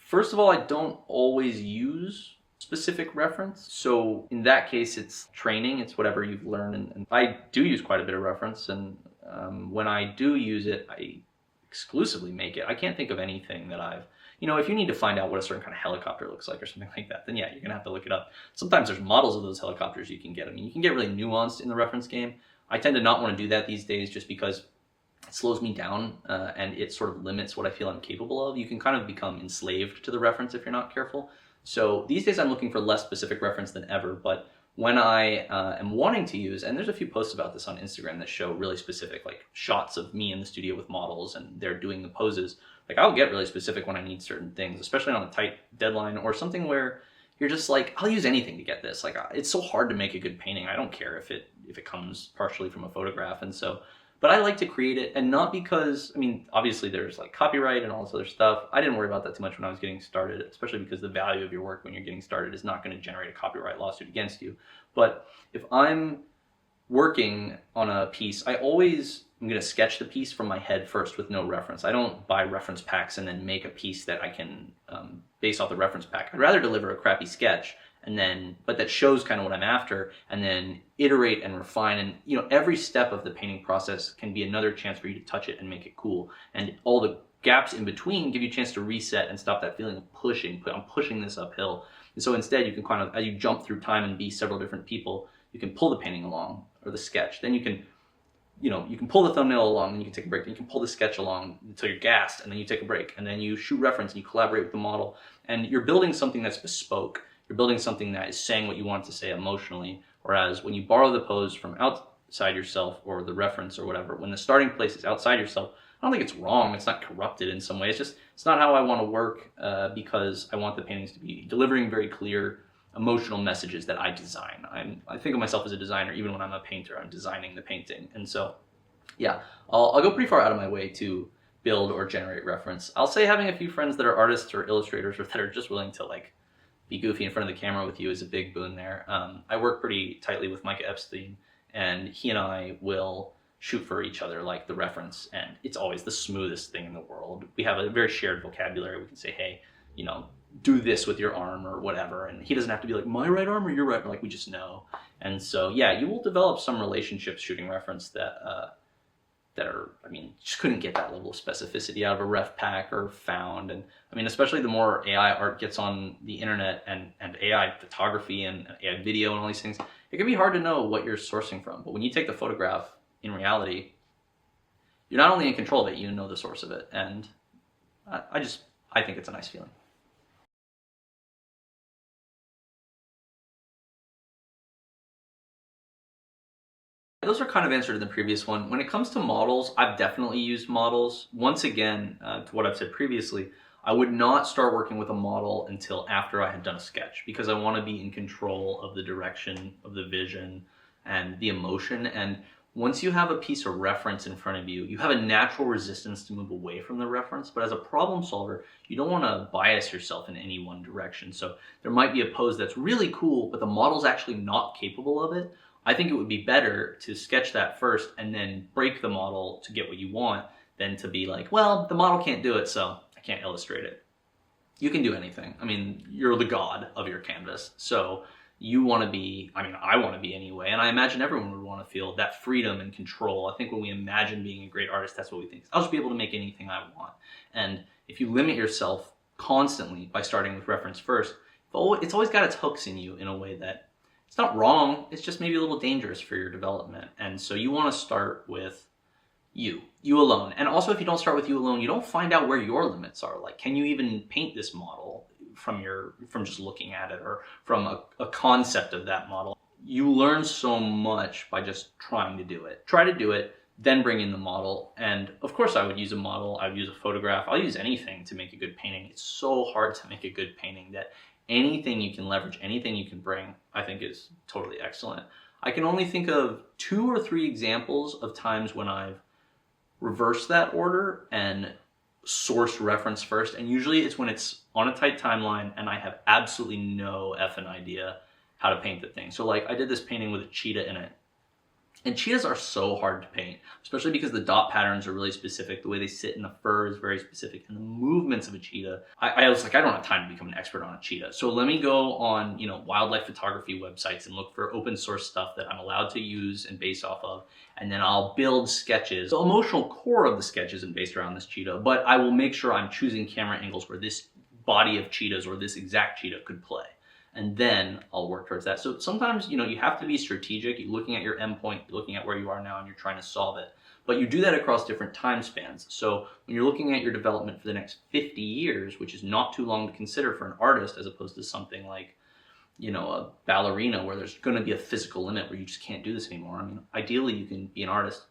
First of all, I don't always use specific reference. So in that case, it's training. It's whatever you've learned. And I do use quite a bit of reference. And when I do use it, I exclusively make it. I can't think of anything that I've, if you need to find out what a certain kind of helicopter looks like or something like that, then yeah, you're gonna have to look it up. Sometimes there's models of those helicopters you can get. I mean, you can get really nuanced in the reference game. I tend to not want to do that these days just because it slows me down and it sort of limits what I feel I'm capable of. You can kind of become enslaved to the reference if you're not careful. So these days I'm looking for less specific reference than ever, but when I am wanting to use, and there's a few posts about this on Instagram that show really specific, like shots of me in the studio with models and they're doing the poses. Like I'll get really specific when I need certain things, especially on a tight deadline or something where you're just like, I'll use anything to get this. Like it's so hard to make a good painting. I don't care if it comes partially from a photograph. And so, but I like to create it, and not because, I mean, obviously there's like copyright and all this other stuff. I didn't worry about that too much when I was getting started, especially because the value of your work when you're getting started is not going to generate a copyright lawsuit against you. But if I'm working on a piece, I'm going to sketch the piece from my head first with no reference. I don't buy reference packs and then make a piece that I can base off the reference pack. I'd rather deliver a crappy sketch but that shows kind of what I'm after, and then iterate and refine. And every step of the painting process can be another chance for you to touch it and make it cool. And all the gaps in between give you a chance to reset and stop that feeling of pushing. I'm pushing this uphill. And so instead you can kind of, as you jump through time and be several different people, you can pull the painting along or the sketch. Then you can pull the thumbnail along and you can take a break. Then you can pull the sketch along until you're gassed, and then you take a break. And then you shoot reference and you collaborate with the model. And you're building something that's bespoke. You're building something that is saying what you want it to say emotionally. Whereas when you borrow the pose from outside yourself or the reference or whatever, when the starting place is outside yourself, I don't think it's wrong. It's not corrupted in some way. It's not how I want to work because I want the paintings to be delivering very clear emotional messages that I design. I think of myself as a designer. Even when I'm a painter, I'm designing the painting. And so, yeah, I'll go pretty far out of my way to build or generate reference. I'll say having a few friends that are artists or illustrators or that are just willing to like be goofy in front of the camera with you is a big boon there. I work pretty tightly with Micah Epstein, and he and I will shoot for each other like the reference, and it's always the smoothest thing in the world. We have a very shared vocabulary. We can say, hey, do this with your arm or whatever, and he doesn't have to be like, my right arm or your right arm, like we just know. And so yeah, you will develop some relationships shooting reference that are, I mean, just couldn't get that level of specificity out of a ref pack or found. And I mean, especially the more AI art gets on the internet and AI photography and AI video and all these things, it can be hard to know what you're sourcing from. But when you take the photograph, in reality, you're not only in control of it, you know the source of it. And I think it's a nice feeling. Those are kind of answered in the previous one. When it comes to models, I've definitely used models. Once again, to what I've said previously, I would not start working with a model until after I had done a sketch, because I want to be in control of the direction of the vision and the emotion. And once you have a piece of reference in front of you, you have a natural resistance to move away from the reference. But as a problem solver, you don't want to bias yourself in any one direction. So there might be a pose that's really cool, but the model's actually not capable of it. I think it would be better to sketch that first and then break the model to get what you want than to be like, well, the model can't do it, so I can't illustrate it. You can do anything. I mean, you're the god of your canvas. So you want to be, I mean, I want to be anyway, and I imagine everyone would want to feel that freedom and control. I think when we imagine being a great artist, that's what we think. I'll just be able to make anything I want. And if you limit yourself constantly by starting with reference first, it's always got its hooks in you in a way that it's not wrong, it's just maybe a little dangerous for your development. And so you want to start with you alone. And also, if you don't start with you alone, you don't find out where your limits are. Like, can you even paint this model from just looking at it, or from a concept of that model? You learn so much by just trying to do it. Try to do it, then bring in the model. And of course I would use a model, I would use a photograph, I'll use anything to make a good painting. It's so hard to make a good painting that anything you can leverage, anything you can bring, I think is totally excellent. I can only think of 2 or 3 examples of times when I've reversed that order and sourced reference first, and usually it's when it's on a tight timeline and I have absolutely no effing idea how to paint the thing. So like, I did this painting with a cheetah in it, And cheetahs are so hard to paint, especially because the dot patterns are really specific. The way they sit in the fur is very specific, and the movements of a cheetah. I was like, I don't have time to become an expert on a cheetah. So let me go on, wildlife photography websites and look for open source stuff that I'm allowed to use and base off of. And then I'll build sketches. The emotional core of the sketch isn't based around this cheetah, but I will make sure I'm choosing camera angles where this body of cheetahs or this exact cheetah could play. And then I'll work towards that. So sometimes, you have to be strategic. You're looking at your endpoint, you're looking at where you are now, and you're trying to solve it. But you do that across different time spans. So when you're looking at your development for the next 50 years, which is not too long to consider for an artist, as opposed to something like, a ballerina where there's going to be a physical limit where you just can't do this anymore. I mean, ideally you can be an artist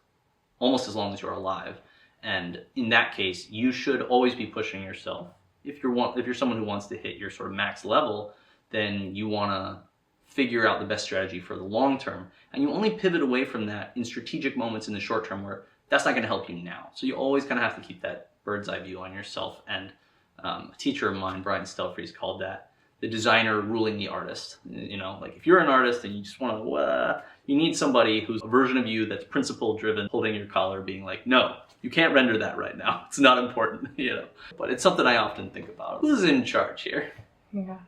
almost as long as you're alive. And in that case, you should always be pushing yourself. If you're someone who wants to hit your sort of max level, then you want to figure out the best strategy for the long term. And you only pivot away from that in strategic moments in the short term where that's not going to help you now. So you always kind of have to keep that bird's eye view on yourself. And a teacher of mine, Brian Stelfreeze, called that the designer ruling the artist. Like if you're an artist and you just want to, you need somebody who's a version of you that's principle driven, holding your collar, being like, no, you can't render that right now. It's not important, But it's something I often think about. Who's in charge here? Yeah.